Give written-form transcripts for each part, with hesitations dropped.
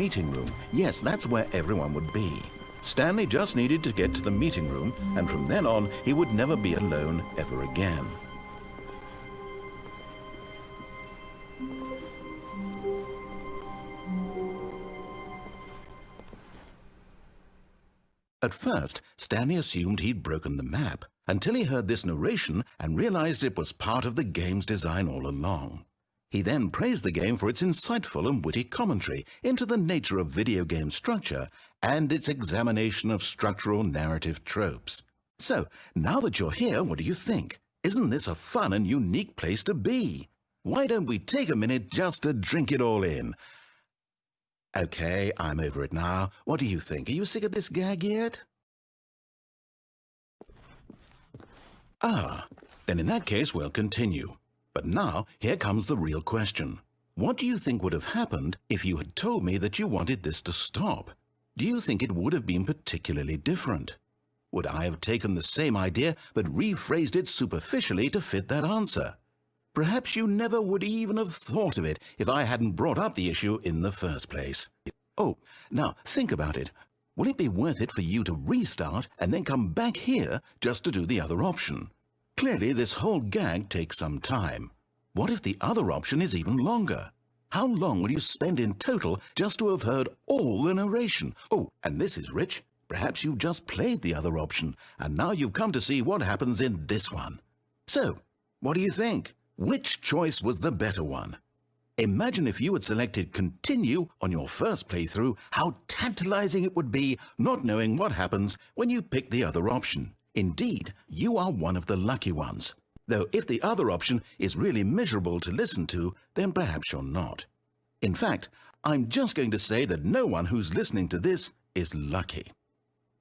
meeting room. Yes, that's where everyone would be. Stanley just needed to get to the meeting room, and from then on, he would never be alone ever again. At first, Stanley assumed he'd broken the map, until he heard this narration and realized it was part of the game's design all along. He then praised the game for its insightful and witty commentary into the nature of video game structure and its examination of structural narrative tropes. So, now that you're here, what do you think? Isn't this a fun and unique place to be? Why don't we take a minute just to drink it all in? Okay, I'm over it now. What do you think? Are you sick of this gag yet? Ah, then in that case we'll continue. But now, here comes the real question. What do you think would have happened if you had told me that you wanted this to stop? Do you think it would have been particularly different? Would I have taken the same idea but rephrased it superficially to fit that answer? Perhaps you never would even have thought of it if I hadn't brought up the issue in the first place. Oh, now think about it. Will it be worth it for you to restart and then come back here just to do the other option? Clearly, this whole gag takes some time. What if the other option is even longer? How long will you spend in total just to have heard all the narration? Oh, and this is rich. Perhaps you've just played the other option, and now you've come to see what happens in this one. So, what do you think? Which choice was the better one? Imagine if you had selected Continue on your first playthrough, how tantalizing it would be not knowing what happens when you pick the other option. Indeed, you are one of the lucky ones. Though if the other option is really miserable to listen to, then perhaps you're not. In fact, I'm just going to say that no one who's listening to this is lucky.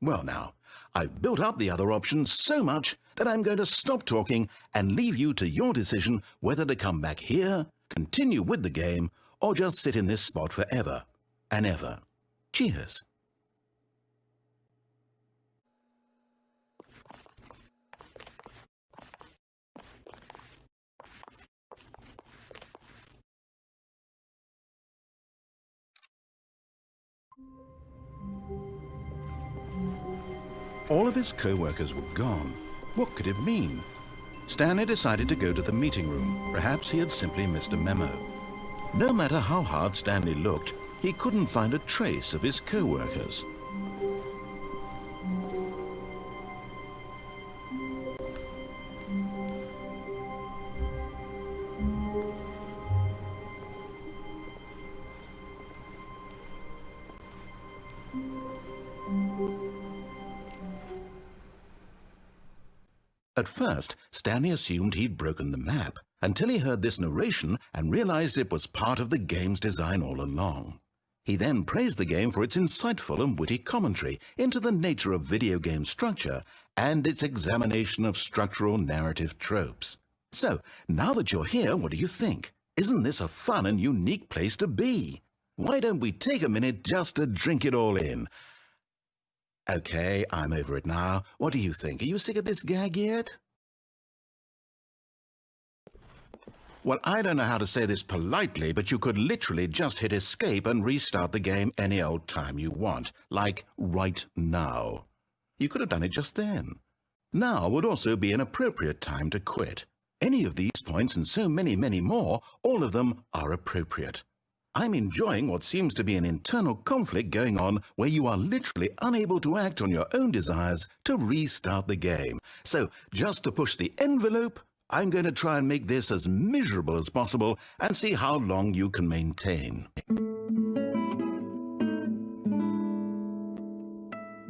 Well now, I've built up the other option so much that I'm going to stop talking and leave you to your decision whether to come back here, continue with the game, or just sit in this spot forever and ever. Cheers. All of his co-workers were gone. What could it mean? Stanley decided to go to the meeting room. Perhaps he had simply missed a memo. No matter how hard Stanley looked, he couldn't find a trace of his co-workers. At first, Stanley assumed he'd broken the map, until he heard this narration and realized it was part of the game's design all along. He then praised the game for its insightful and witty commentary into the nature of video game structure and its examination of structural narrative tropes. So, now that you're here, what do you think? Isn't this a fun and unique place to be? Why don't we take a minute just to drink it all in? Okay, I'm over it now. What do you think? Are you sick of this gag yet? Well, I don't know how to say this politely, but you could literally just hit escape and restart the game any old time you want, like right now. You could have done it just then. Now would also be an appropriate time to quit. Any of these points and so many, many more, all of them are appropriate. I'm enjoying what seems to be an internal conflict going on where you are literally unable to act on your own desires to restart the game. So, just to push the envelope, I'm going to try and make this as miserable as possible and see how long you can maintain.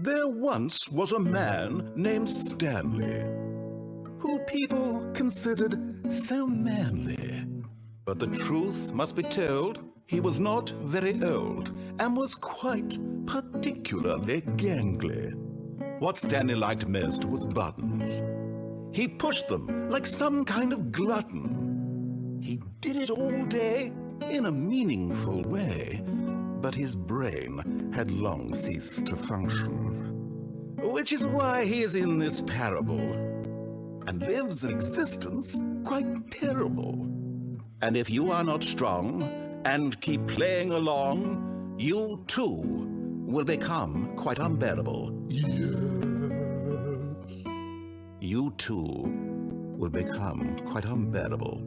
There once was a man named Stanley, who people considered so manly. But the truth must be told, he was not very old and was quite particularly gangly. What Stanley liked most was buttons. He pushed them like some kind of glutton. He did it all day in a meaningful way, but his brain had long ceased to function. Which is why he is in this parable and lives an existence quite terrible. And if you are not strong and keep playing along, you too will become quite unbearable. Yes. You too will become quite unbearable.